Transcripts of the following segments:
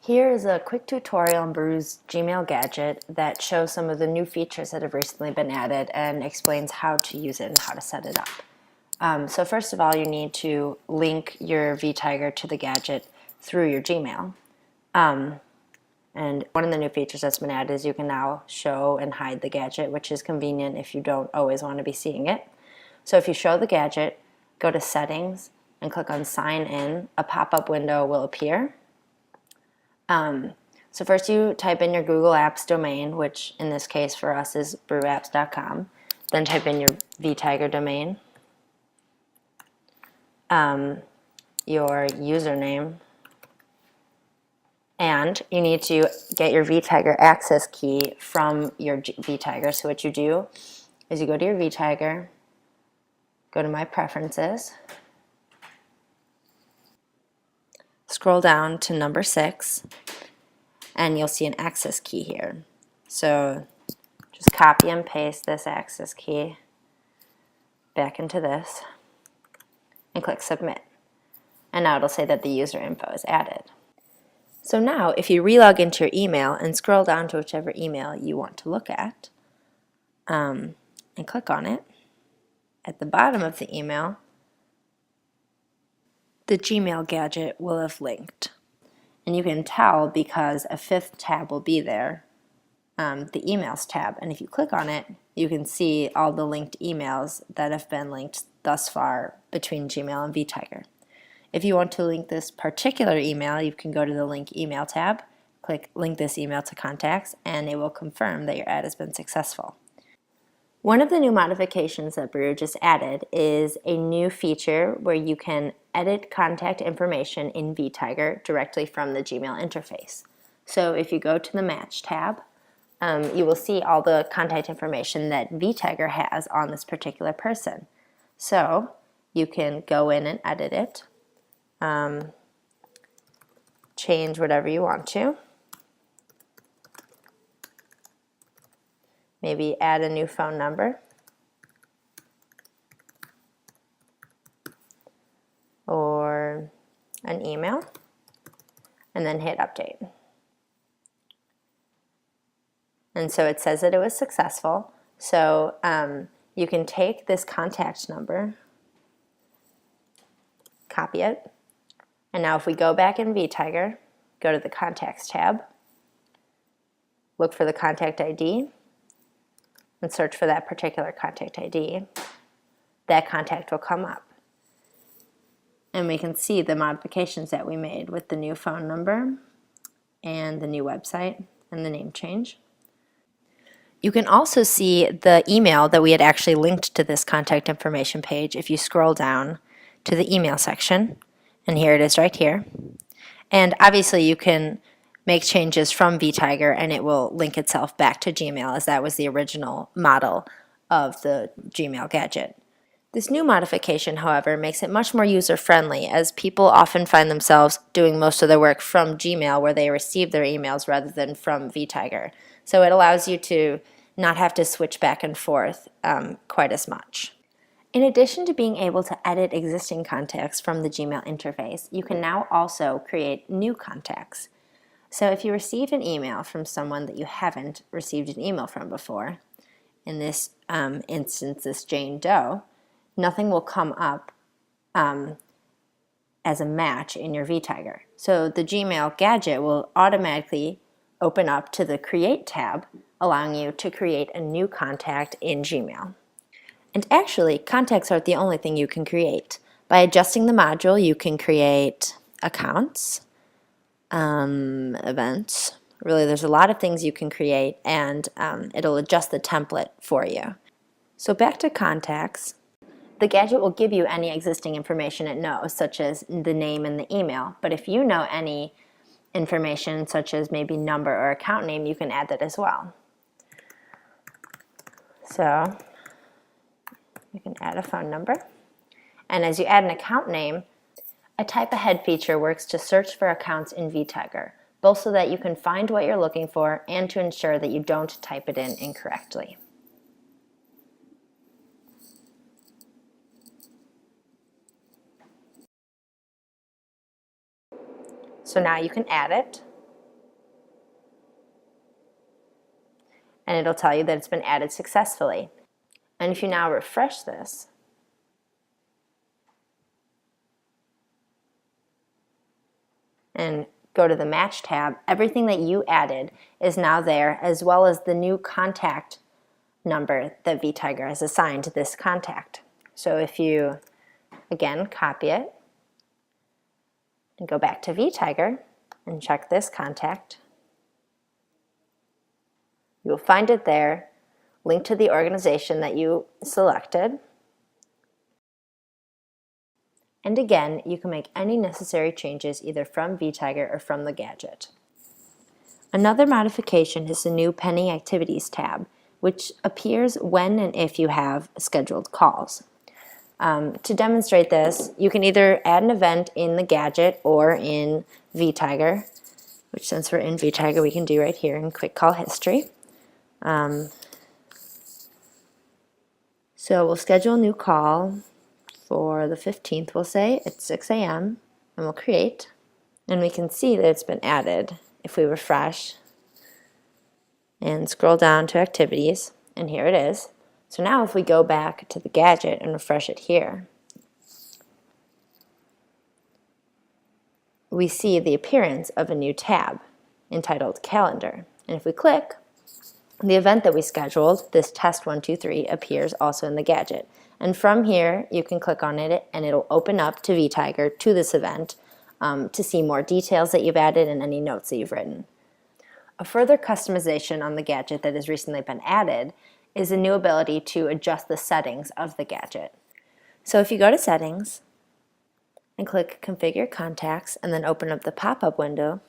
Here is a quick tutorial on Boru's Gmail Gadget that shows some of the new features that have recently been added and explains how to use it and how to set it up. So first of all, you need to link your vTiger to the gadget through your Gmail. And one of the new features that's been added is you can now show and hide the gadget, which is convenient if you don't always want to be seeing it. So if you show the gadget, go to Settings and click on Sign In, a pop-up window will appear. So first you type in your Google Apps domain, which in this case for us is boruapps.com. Then type in your vTiger domain, your username, and you need to get your vTiger access key from your vTiger. So what you do is you go to your vTiger, go to My Preferences, scroll down to number 6, and you'll see an access key here. So just copy and paste this access key back into this and click Submit. And now it'll say that the user info is added. So now if you relog into your email and scroll down to whichever email you want to look at and click on it, at the bottom of the email, the Gmail gadget will have linked. And you can tell because a 5th tab will be there, the Emails tab. And if you click on it, you can see all the linked emails that have been linked thus far between Gmail and vTiger. If you want to link this particular email, you can go to the Link Email tab, click Link this email to contacts, and it will confirm that your ad has been successful. One of the new modifications that Boru just added is a new feature where you can edit contact information in vTiger directly from the Gmail interface. So if you go to the Match tab, you will see all the contact information that vTiger has on this particular person. So you can go in and edit it, change whatever you want to. Maybe add a new phone number or an email, and then hit update. And so it says that it was successful. So you can take this contact number, copy it, and now if we go back in vTiger, go to the Contacts tab, look for the contact ID, and search for that particular contact ID, that contact will come up. And we can see the modifications that we made with the new phone number and the new website and the name change. You can also see the email that we had actually linked to this contact information page if you scroll down to the email section, and here it is right here. And obviously you can make changes from vTiger and it will link itself back to Gmail, as that was the original model of the Gmail gadget. This new modification, however, makes it much more user-friendly, as people often find themselves doing most of their work from Gmail where they receive their emails rather than from vTiger. So it allows you to not have to switch back and forth quite as much. In addition to being able to edit existing contacts from the Gmail interface, you can now also create new contacts. So if you receive an email from someone that you haven't received an email from before, in this instance, this Jane Doe, nothing will come up as a match in your vTiger. So the Gmail gadget will automatically open up to the Create tab, allowing you to create a new contact in Gmail. And actually, contacts aren't the only thing you can create. By adjusting the module, you can create accounts, events. Really, there's a lot of things you can create, and it'll adjust the template for you. So back to contacts. The gadget will give you any existing information it knows, such as the name and the email. But if you know any information, such as maybe number or account name, you can add that as well. So you can add a phone number. And as you add an account name, a type ahead feature works to search for accounts in vTiger, both so that you can find what you're looking for and to ensure that you don't type it in incorrectly. So now you can add it. and it'll tell you that it's been added successfully. And if you now refresh this, and go to the Match tab, everything that you added is now there, as well as the new contact number that vTiger has assigned to this contact. So if you, again, copy it and go back to vTiger and check this contact, you will find it there, linked to the organization that you selected. And again, you can make any necessary changes either from vTiger or from the gadget. Another modification is the new Pending Activities tab, which appears when and if you have scheduled calls. To demonstrate this, you can either add an event in the gadget or in vTiger, which since we're in vTiger we can do right here in Quick Call History. So we'll schedule a new call for the 15th, we'll say, at 6 a.m. and we'll create. And we can see that it's been added if we refresh and scroll down to activities, and here it is. So now if we go back to the gadget and refresh it here, we see the appearance of a new tab entitled Calendar. And if we click, the event that we scheduled, this test 123, appears also in the gadget. And from here, you can click on it and it'll open up to vTiger to this event to see more details that you've added and any notes that you've written. A further customization on the gadget that has recently been added is a new ability to adjust the settings of the gadget. So if you go to Settings and click Configure Contacts and then open up the pop-up window,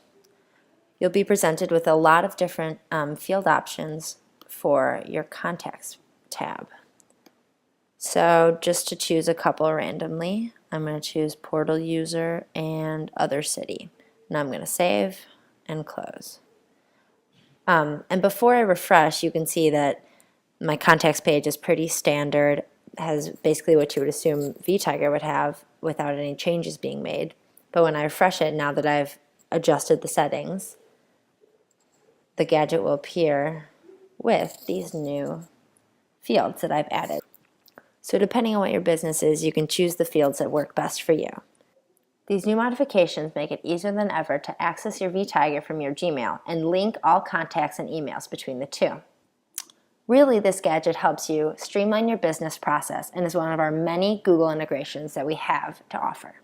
you'll be presented with a lot of different field options for your Contacts tab. So just to choose a couple randomly, I'm going to choose Portal User and Other City. Now I'm going to save and close. And before I refresh, you can see that my contacts page is pretty standard, has basically what you would assume vTiger would have without any changes being made. But when I refresh it, now that I've adjusted the settings, the gadget will appear with these new fields that I've added. So depending on what your business is, you can choose the fields that work best for you. These new modifications make it easier than ever to access your vTiger from your Gmail and link all contacts and emails between the two. Really, this gadget helps you streamline your business process and is one of our many Google integrations that we have to offer.